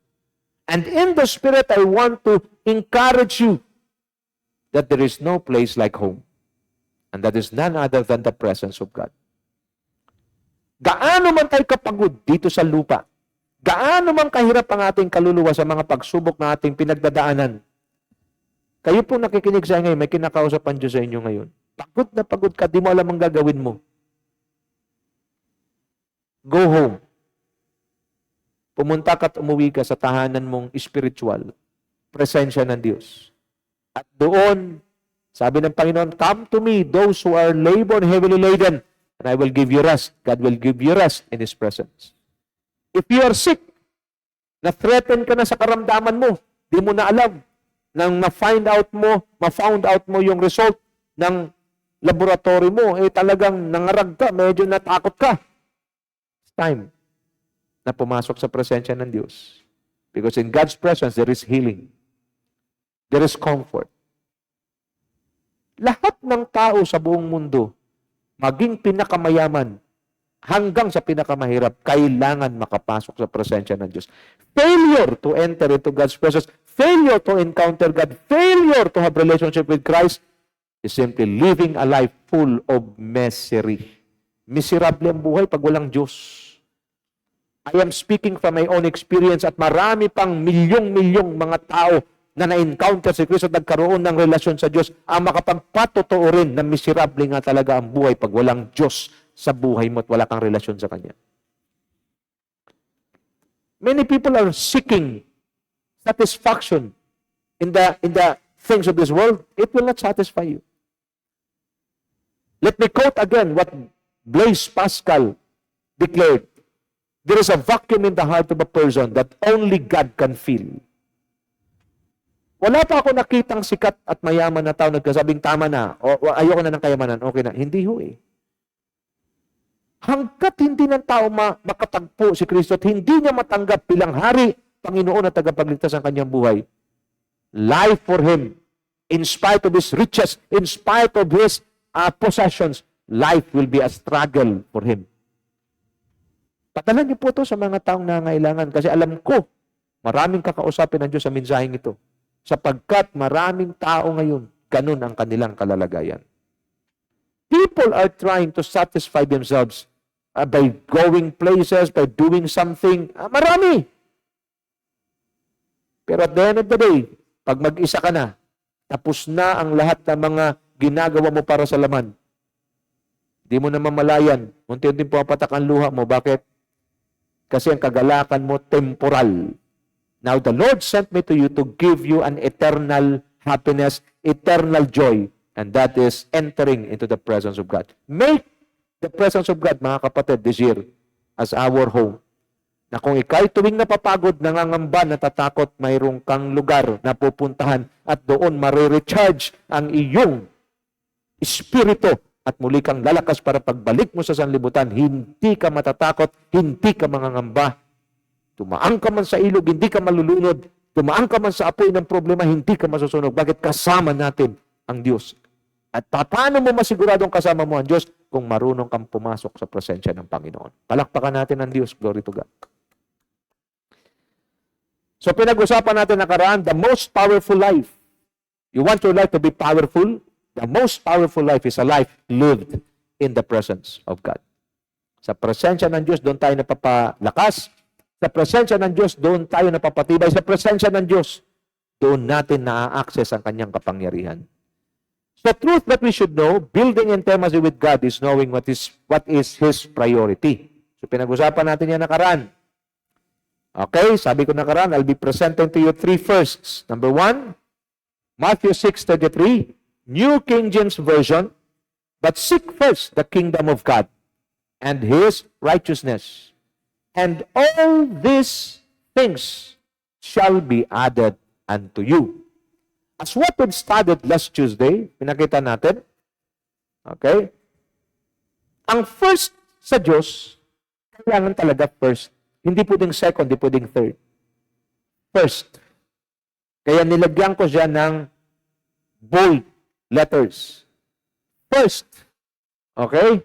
And in the Spirit, I want to encourage you that there is no place like home. And that is none other than the presence of God. Gaano man tayo kapagod dito sa lupa, gaano man kahirap ang ating kaluluwa sa mga pagsubok na ating pinagdadaanan, kayo po nakikinig sa ngayon, may kinakausap ang Diyos sa inyo ngayon. Pagod na pagod ka, di mo alam ang gagawin mo. Go home. Pumunta ka at umuwi ka sa tahanan mong spiritual, presensya ng Diyos. At doon, sabi ng Panginoon, come to me, those who are labored and heavily laden, and I will give you rest. God will give you rest in His presence. If you are sick, na-threaten ka na sa karamdaman mo, di mo na alam, nang ma-found out mo yung result ng laboratory mo, eh talagang nangarag ka, medyo natakot ka. It's time na pumasok sa presensya ng Diyos. Because in God's presence, there is healing. There is comfort. Lahat ng tao sa buong mundo, maging pinakamayaman, hanggang sa pinakamahirap, kailangan makapasok sa presensya ng Diyos. Failure to enter into God's presence, failure to encounter God, failure to have relationship with Christ is simply living a life full of misery. Miserable ang buhay pag walang Diyos. I am speaking from my own experience at marami pang milyong-milyong mga tao na na-encounter si Kristo at nagkaroon ng relasyon sa Diyos ang makapagpatotoo rin na miserable nga talaga ang buhay pag walang Diyos sa buhay mo at wala kang relasyon sa Kanya. Many people are seeking satisfaction in the things of this world. It will not satisfy you. Let me quote again what Blaise Pascal declared. There is a vacuum in the heart of a person that only God can fill. Wala pa ako nakitang sikat at mayaman na tao nagkasabing tama na, o ayoko na ng kayamanan, okay na. Hindi ho eh. Hanggat hindi ng tao makatagpo si Kristo at hindi niya matanggap bilang hari, Panginoon at tagapagligtas ng kanyang buhay, life for Him, in spite of His riches, in spite of His possessions, life will be a struggle for Him. Padala niyo po ito sa mga taong nangailangan kasi alam ko, maraming kakausapin ng Diyos sa mensaheng ito. Sapagkat maraming tao ngayon, ganun ang kanilang kalalagayan. People are trying to satisfy themselves by going places, by doing something. Marami. Pero at the end of the day, pag mag-isa ka na, tapos na ang lahat ng mga ginagawa mo para sa laman, Di mo na mamalayan. Unti-unti pumapatak ang luha mo. Bakit? Kasi ang kagalakan mo temporal. Now, the Lord sent me to you to give you an eternal happiness, eternal joy, and that is entering into the presence of God. Make the presence of God, mga kapatid, this year as our home. Na kung ikay tuwing napapagod, nangangamba, natatakot, mayroong kang lugar na pupuntahan at doon marirecharge ang iyong espiritu at muli kang lalakas para pagbalik mo sa sanlibutan, hindi ka matatakot, hindi ka mangangamba. Tumaan ka man sa ilog, hindi ka malulunod. Tumaan ka man sa apoy ng problema, hindi ka masusunog. Bakit? Kasama natin ang Diyos. At paano mo masiguradong kasama mo ang Diyos? Kung marunong kang pumasok sa presensya ng Panginoon. Palakpakan natin ang Diyos. Glory to God. So pinag-usapan natin nakaraan, the most powerful life. You want your life to be powerful? The most powerful life is a life lived in the presence of God. Sa presensya ng Diyos, doon tayo napapalakas. Sa presensya ng Diyos, doon tayo napapatibay. Sa presensya ng Diyos, doon natin na-access ang kanyang kapangyarihan. So the truth that we should know, building intimacy with God is knowing what is His priority. So pinag-usapan natin yan nakaraan. Okay, sabi ko nakaraan, I'll be presenting to you 3 firsts. Number 1, Matthew 6:33, New King James Version, but seek first the kingdom of God and His righteousness, and all these things shall be added unto you. As what we've studied last Tuesday, pinakita natin, okay, ang first sa Diyos, kailangan talaga first. Hindi pwedeng second, hindi pwedeng third. First. Kaya nilagyan ko siya ng bold letters. First. Okay?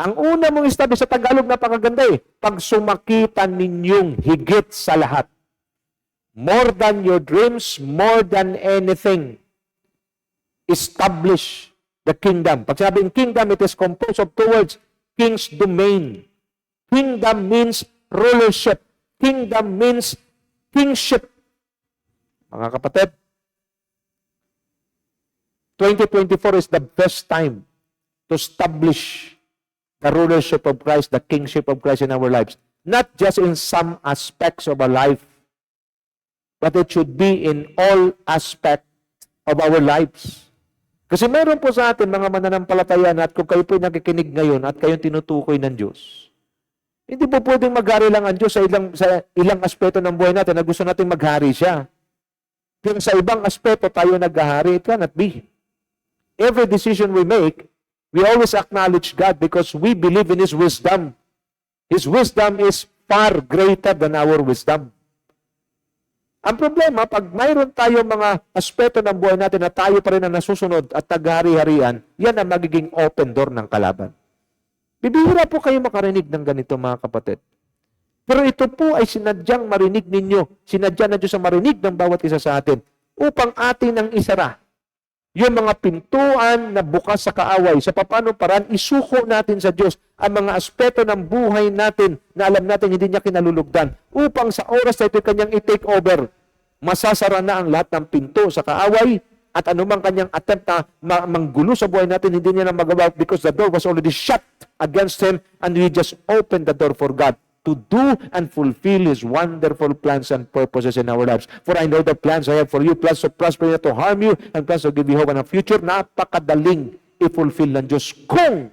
Ang una mong establish sa Tagalog, napakaganda eh. Pag sumakitan ninyong higit sa lahat. More than your dreams, more than anything. Establish the kingdom. Pag sabing kingdom, it is composed of 2 words. King's domain. Kingdom means rulership. Kingdom means kingship. Mga kapatid, 2024 is the best time to establish the rulership of Christ, the kingship of Christ in our lives. Not just in some aspects of our life, but it should be in all aspects of our lives. Kasi meron po sa atin mga mananampalataya na at kung kayo po nakikinig ngayon at kayong tinutukoy ng Diyos, hindi po pwedeng maghari lang ang Diyos sa ilang aspeto ng buhay natin na gusto natin maghari siya. Pero sa ibang aspeto tayo naghahari, it cannot be. Every decision we make, we always acknowledge God because we believe in His wisdom. His wisdom is far greater than our wisdom. Ang problema, pag mayroon tayo mga aspeto ng buhay natin na tayo pa rin ang nasusunod at naghari-harian, yan ang magiging open door ng kalaban. Bibihira po kayo makarinig ng ganito, mga kapatid. Pero ito po ay sinadyang marinig ninyo. Sinadya na Diyos ang marinig ng bawat isa sa atin upang atin ang isara. Yung mga pintuan na bukas sa kaaway, sa paano paraan, isuko natin sa Diyos ang mga aspeto ng buhay natin na alam natin hindi niya kinalulugdan. Upang sa oras na ito kanyang i-take over, masasara na ang lahat ng pinto sa kaaway at anumang kanyang attempt na manggulo sa buhay natin, hindi niya na magawa because the door was already shut against him and we just opened the door for God to do and fulfill His wonderful plans and purposes in our lives. For I know the plans I have for you, plans to prosper you, to harm you, and plans to give you hope in the future. Napakadaling i-fulfill ng Diyos kung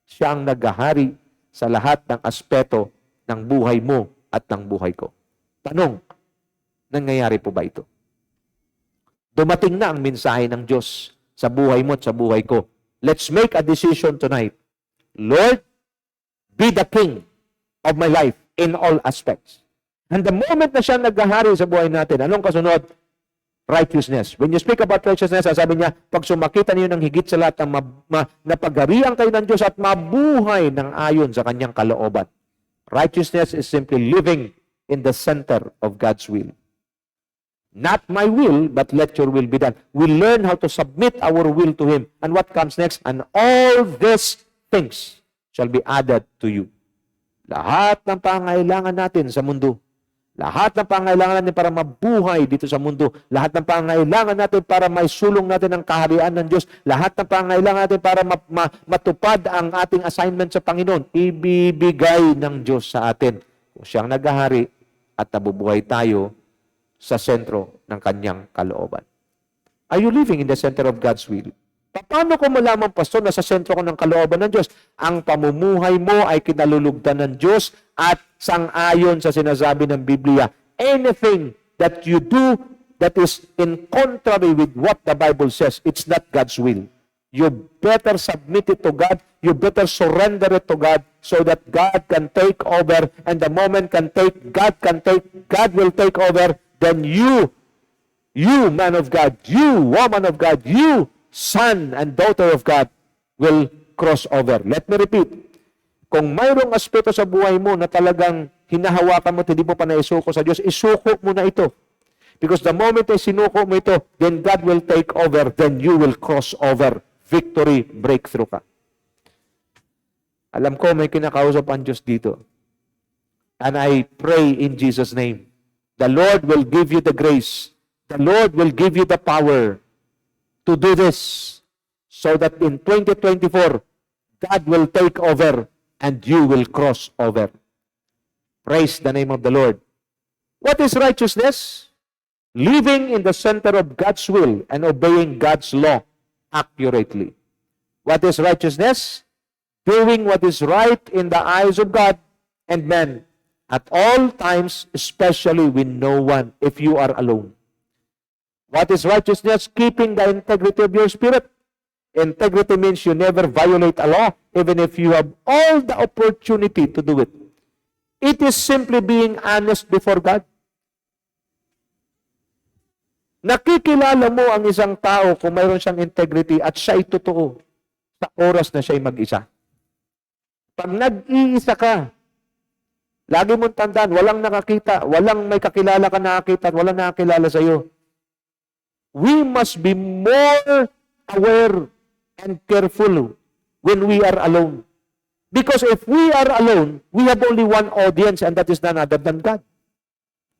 siya ang naghahari sa lahat ng aspeto ng buhay mo at ng buhay ko. Tanong, nangyayari po ba ito? Dumating na ang mensahe ng Diyos sa buhay mo at sa buhay ko. Let's make a decision tonight. Lord, be the King of my life in all aspects. And the moment na siya naghahari sa buhay natin, anong kasunod? Righteousness. When you speak about righteousness, sabi niya, pag sumakita niyo ng higit sa lahat ng napagharian kayo ng Diyos at mabuhay ng ayon sa kanyang kalooban. Righteousness is simply living in the center of God's will. Not my will, but let your will be done. We learn how to submit our will to Him. And what comes next? And all these things shall be added to you. Lahat ng pangailangan natin sa mundo, Lahat ng pangailangan natin para mabuhay dito sa mundo, lahat ng pangailangan natin para maisulong natin ang kaharian ng Diyos, lahat ng pangailangan natin para matupad ang ating assignment sa Panginoon, ibibigay ng Diyos sa atin. Kung siyang naghahari at nabubuhay tayo sa sentro ng kanyang kalooban. Are you living in the center of God's will? Paano ko malaman, Pastor, na sa sentro ko ng kalooban ng Diyos? Ang pamumuhay mo ay kinalulugdan ng Diyos at sang-ayon sa sinasabi ng Biblia. Anything that you do that is in contrary with what the Bible says, it's not God's will. You better submit it to God. You better surrender it to God so that God can take over. And the moment God will take over, then you man of God, you woman of God, you son and daughter of God will cross over. Let me repeat. Kung mayroong aspeto sa buhay mo na talagang hinahawakan mo at hindi mo pa naisuko sa Diyos, isuko mo na ito. Because the moment ay sinuko mo ito, then God will take over, then you will cross over. Victory, breakthrough ka. Alam ko may kinakausap ang Diyos dito. And I pray in Jesus' name, the Lord will give you the grace. The Lord will give you the power to do this so that in 2024, God will take over and you will cross over. Praise the name of the Lord. What is righteousness? Living in the center of God's will and obeying God's law accurately. What is righteousness? Doing what is right in the eyes of God and men at all times, especially with no one, if you are alone. What is righteousness? Keeping the integrity of your spirit. Integrity means you never violate a law, even if you have all the opportunity to do it. It is simply being honest before God. Nakikilala mo ang isang tao kung mayroon siyang integrity at siya ay totoo sa oras na siya ay mag-isa. Pag nag-iisa ka, lagi mong tandaan, walang nakakita, walang may kakilala ka nakakita, walang nakakilala sa iyo. We must be more aware and careful when we are alone. Because if we are alone, we have only one audience and that is none other than God.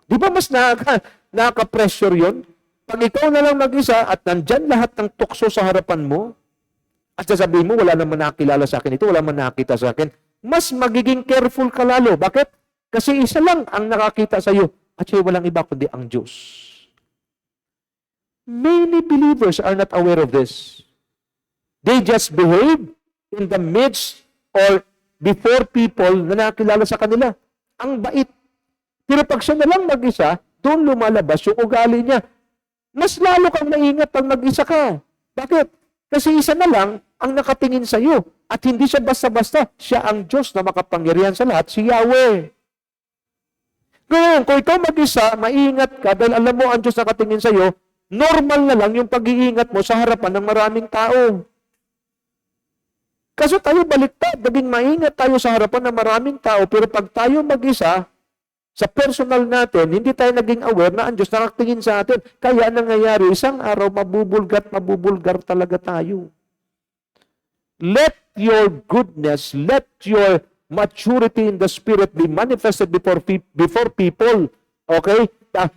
Di ba mas nakaka-pressure yun? Pag ikaw na lang mag-isa at nandyan lahat ng tukso sa harapan mo, at sasabihin mo, wala naman nakakilala sa akin ito, wala naman nakakita sa akin, mas magiging careful ka lalo. Bakit? Kasi isa lang ang nakakita sa iyo at siya walang iba kundi ang Diyos. Many believers are not aware of this. They just behave in the midst or before people na nakakilala sa kanila. Ang bait. Pero pag siya na lang mag-isa, doon lumalabas yung ugali niya. Mas lalo kang maingat pag mag-isa ka. Bakit? Kasi isa na lang ang nakatingin sa iyo. At hindi siya basta-basta. Siya ang Diyos na makapangyarihan sa lahat, si Yahweh. Ngayon, kung ikaw mag-isa, maingat ka dahil alam mo ang Diyos nakatingin sa iyo, normal na lang yung pag-iingat mo sa harapan ng maraming tao. Kaso tayo baliktad, naging maingat tayo sa harapan ng maraming tao, pero pag tayo mag-isa, sa personal natin, hindi tayo naging aware na ang Diyos nakatingin sa atin. Kaya nangyayari, isang araw, mabubulgar talaga tayo. Let your goodness, let your maturity in the Spirit be manifested before people. Okay?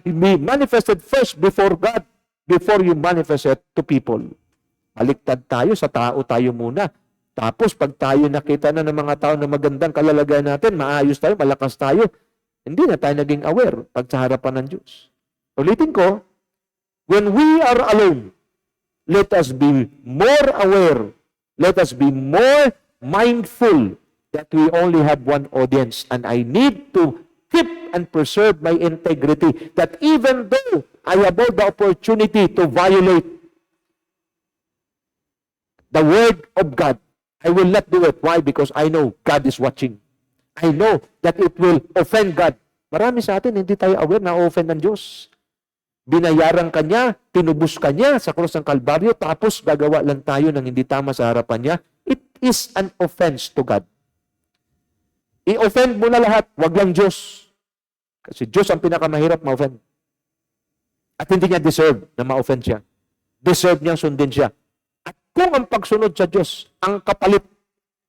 Be manifested first before God, before you manifest it to people. Baliktad tayo, sa tao tayo muna. Tapos, pag tayo nakita na ng mga tao na magandang kalalagayan natin, maayos tayo, malakas tayo, hindi na tayo naging aware pag sa harapan ng Diyos. Ulitin ko, when we are alone, let us be more aware, let us be more mindful that we only have one audience and I need to keep and preserve my integrity, that even though I have all the opportunity to violate the word of God, I will not do it. Why? Because I know God is watching. I know that it will offend God. Marami sa atin, hindi tayo aware na offend ng Diyos. Binayaran ka niya, tinubos ka niya sa krus ng Kalbaryo, tapos gagawa lang tayo ng hindi tama sa harapan niya. It is an offense to God. I-offend mo na lahat, wag lang Diyos. Kasi Diyos ang pinakamahirap ma-offend. At hindi niya deserve na ma-offend siya. Deserve niyang sundin siya. At kung ang pagsunod sa Diyos, ang kapalit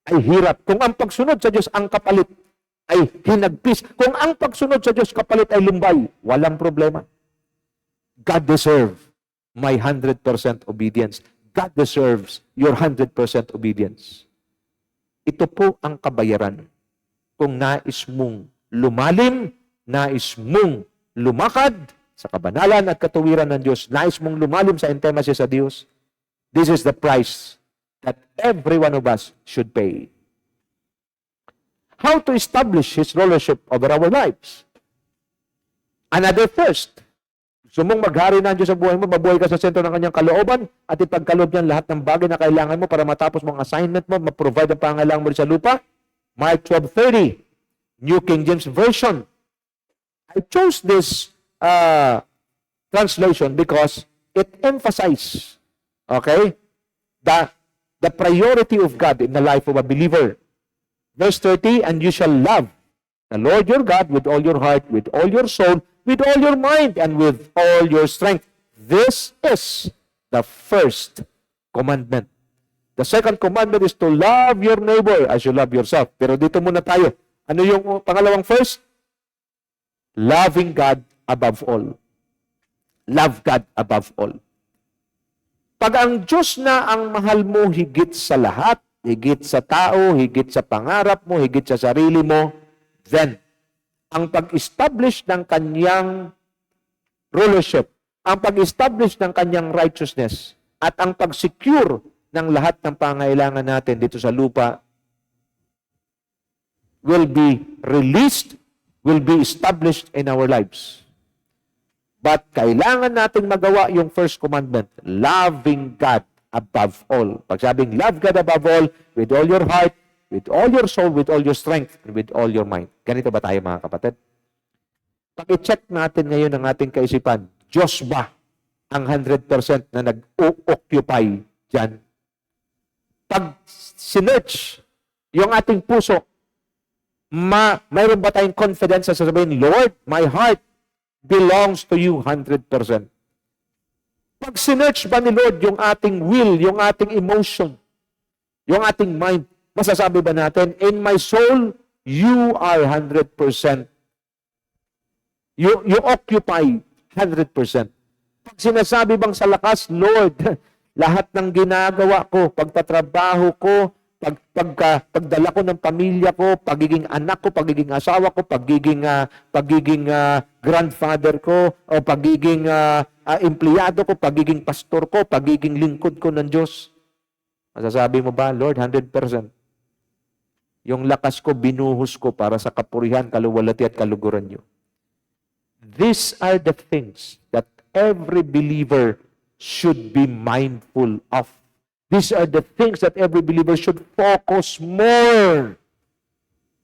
ay hirap. Kung ang pagsunod sa Diyos, ang kapalit ay hinagpis. Kung ang pagsunod sa Diyos kapalit ay lumbay, walang problema. God deserves my 100% obedience. God deserves your 100% obedience. Ito po ang kabayaran. Kung nais mong lumalim, nais mong lumakad sa kabanalan at katuwiran ng Diyos, nais mong lumalim sa intimacy sa Diyos, this is the price that every one of us should pay. How to establish His rulership over our lives? Another first. Gusto mong maghari ng Diyos sa buhay mo, mabuhay ka sa sentro ng kanyang kalooban, at ipagkaloob niyan lahat ng bagay na kailangan mo para matapos mong assignment mo, ma-provide ang pangailangan mo sa lupa. Mark 12:30, New King James Version. I chose this translation because it emphasizes, okay, the priority of God in the life of a believer. Verse 30, and you shall love the Lord your God with all your heart, with all your soul, with all your mind, and with all your strength. This is the first commandment. The second commandment is to love your neighbor as you love yourself. Pero dito muna tayo. Ano yung pangalawang first? Loving God above all. Love God above all. Pag ang Diyos na ang mahal mo higit sa lahat, higit sa tao, higit sa pangarap mo, higit sa sarili mo, then, ang pag-establish ng kanyang rulership, ang pag-establish ng kanyang righteousness, at ang pag-secure ng lahat ng pangailangan natin dito sa lupa will be released, will be established in our lives. But kailangan natin magawa yung first commandment, loving God above all. Pag sabing love God above all, with all your heart, with all your soul, with all your strength, and with all your mind. Ganito ba tayo mga kapatid? Pag i-check natin ngayon ang ating kaisipan, Diyos ba ang 100% na nag-occupy dyan? Pag sinerch yung ating puso, mayroon ba tayong confidence sa sasabihin, Lord, my heart belongs to you 100%. Pag sinerch ba ni Lord yung ating will, yung ating emotion, yung ating mind, masasabi ba natin, in my soul, you are 100%. You occupy 100%. Pag sinasabi bang sa lakas, Lord, lahat ng ginagawa ko, pagtatrabaho ko, pagdala ko ng pamilya ko, pagiging anak ko, pagiging asawa ko, pagiging grandfather ko, o pagiging empleyado ko, pagiging pastor ko, pagiging lingkod ko ng Diyos. Masasabi mo ba, Lord, 100%? Yung lakas ko, binuhos ko para sa kapurihan, kaluwalhati at kaluguran niyo. These are the things that every believer should be mindful of. These are the things that every believer should focus more.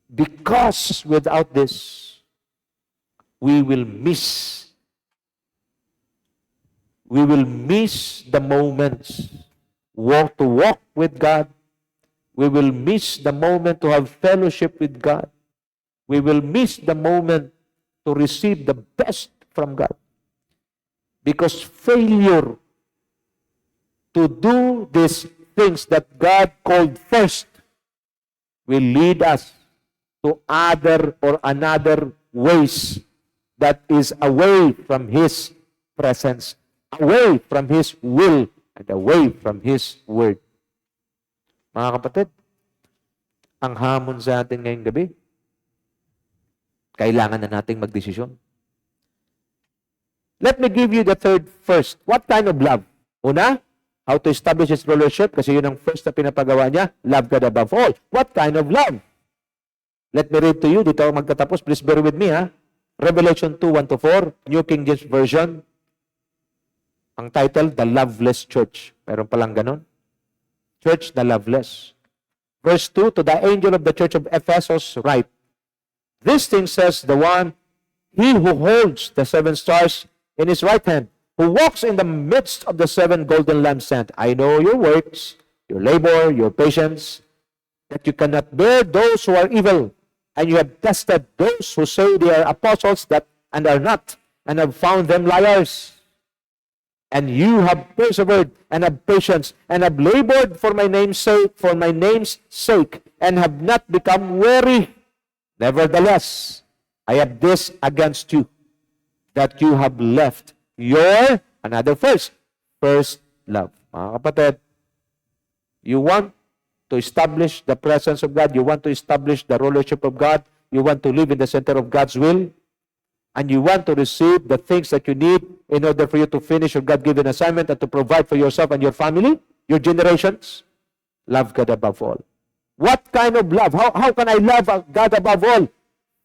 Because without this, we will miss the moments to walk with God. We will miss the moment to have fellowship with God. We will miss the moment to receive the best from God. Because failure to do these things that God called first will lead us to other or another ways that is away from His presence, away from His will, and away from His word. Mga kapatid, ang hamon sa atin ngayong gabi, kailangan na nating magdesisyon. Let me give you the third first. What kind of love? Una, how to establish His rulership, kasi yun ang first na pinapagawa niya, love God above all. What kind of love? Let me read to you, dito ako magtatapos, please bear with me ha. Revelation 2:1-4, New King James Version. Ang title, The Loveless Church. Meron palang ganun. Church na loveless. Verse 2, to the angel of the church of Ephesus write, this thing says the one, he who holds the 7 stars in his right hand, who walks in the midst of the 7 golden lampstands. I know your works, your labor, your patience, that you cannot bear those who are evil, and you have tested those who say they are apostles and are not, and have found them liars. And you have persevered and have patience and have labored for my name's sake, and have not become weary. Nevertheless, I have this against you, that you have left your, another first love. Mga kapatid, you want to establish the presence of God, you want to establish the rulership of God, you want to live in the center of God's will, and you want to receive the things that you need in order for you to finish your God-given assignment and to provide for yourself and your family, your generations, love God above all. What kind of love? How can I love God above all?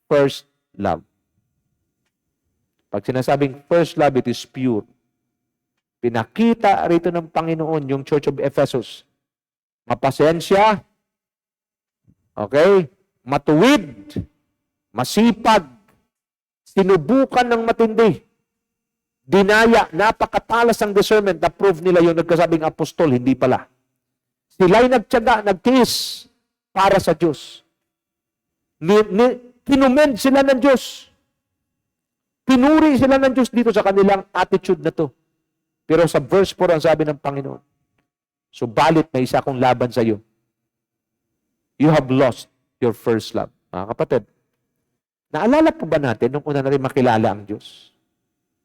First love. Pag sinasabing first love, it is pure. Pinakita rito ng Panginoon yung Church of Ephesus. Mapasensya, okay, matuwid, masipag, sinubukan ng matindi, dinaya, napakatalas ang discernment, na-prove nila yung nagkasabing apostol, hindi pala. Sila'y nagtiyaga, nagtiis para sa Diyos. Kinumend sila ng Diyos. Pinuri sila ng Diyos dito sa kanilang attitude na to. Pero sa verse 4, ang sabi ng Panginoon, subalit may isa kong laban sa iyo. You have lost your first love. Mga kapatid, naalala po ba natin nung una na rin makilala ang Diyos?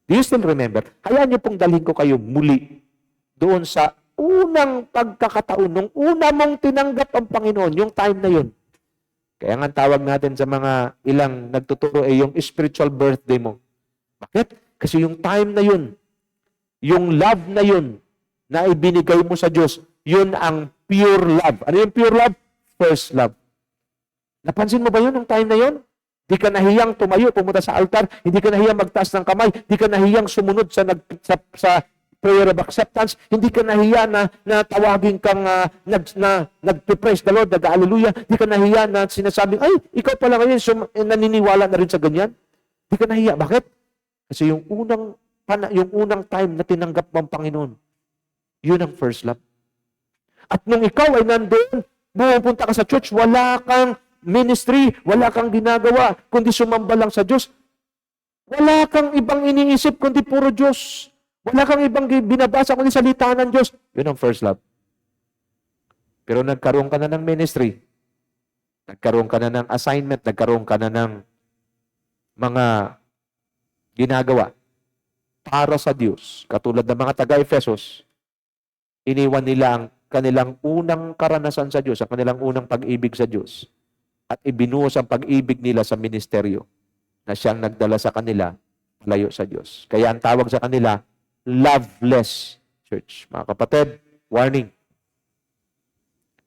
Do you still remember? Hayaan niyo pong dalhin ko kayo muli doon sa unang pagkakataon, nung una mong tinanggap ang Panginoon, yung time na yun. Kaya nga tawag natin sa mga ilang nagtuturo yung spiritual birthday mo. Bakit? Kasi yung time na yun, yung love na yun, na ibinigay mo sa Diyos, yun ang pure love. Ano yung pure love? First love. Napansin mo ba yun, yung time na yun? Di ka nahiyang tumayo, pumunta sa altar, hindi ka nahiyang magtaas ng kamay, di ka nahiyang sumunod sa prayer of acceptance, hindi ka nahiya na tawagin kang nag-praise the Lord, nag-hallelujah, di ka nahiya na sinasabing, ay, ikaw pala ngayon, naniniwala na rin sa ganyan. Di ka nahiya. Bakit? Kasi yung unang time na tinanggap mo ang Panginoon, yun ang first love. At nung ikaw ay nandoon, pumunta ka sa church, wala kang ministry, wala kang ginagawa, kundi sumamba lang sa Diyos. Wala kang ibang iniisip, kundi puro Diyos. Wala kang ibang binabasa, kundi salita ng Diyos. Yun ang first love. Pero nagkaroon ka na ng ministry, nagkaroon ka na ng assignment, nagkaroon ka na ng mga ginagawa para sa Diyos. Katulad ng mga taga-Efesos, iniwan nila ang kanilang unang karanasan sa Diyos, ang kanilang unang pag-ibig sa Diyos, at ibinuhos ang pag-ibig nila sa ministeryo na siyang nagdala sa kanila layo sa Diyos. Kaya ang tawag sa kanila, loveless church. Mga kapatid, warning.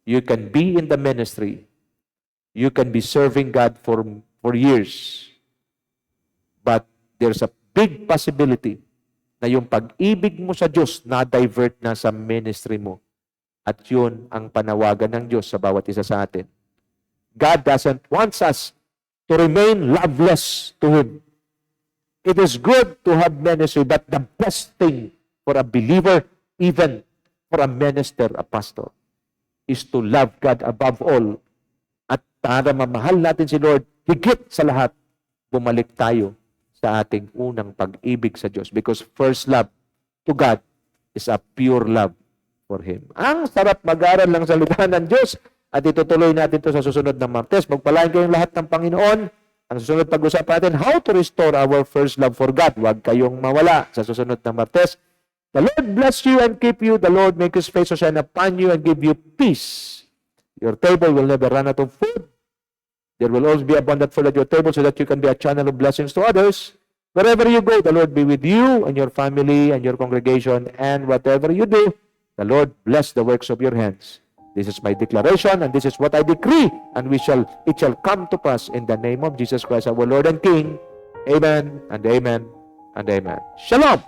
You can be in the ministry. You can be serving God for years. But there's a big possibility na yung pag-ibig mo sa Diyos na-divert na sa ministry mo. At yun ang panawagan ng Diyos sa bawat isa sa atin. God doesn't want us to remain loveless to Him. It is good to have ministry, but the best thing for a believer, even for a minister, a pastor, is to love God above all. At para mamahal natin si Lord, higit sa lahat, bumalik tayo sa ating unang pag-ibig sa Diyos. Because first love to God is a pure love for Him. Ang sarap mag-aral ng salita ng Diyos, at itutuloy natin ito sa susunod na Martes. Magpalain kayong lahat ng Panginoon. Ang susunod pag-usapan natin, how to restore our first love for God. Huwag kayong mawala sa susunod na Martes. The Lord bless you and keep you. The Lord make His face to shine upon you and give you peace. Your table will never run out of food. There will always be abundant food at your table so that you can be a channel of blessings to others. Wherever you go, the Lord be with you and your family and your congregation. And whatever you do, the Lord bless the works of your hands. This is my declaration, and this is what I decree, and it shall come to pass in the name of Jesus Christ, our Lord and King. Amen, and amen, and amen. Shalom!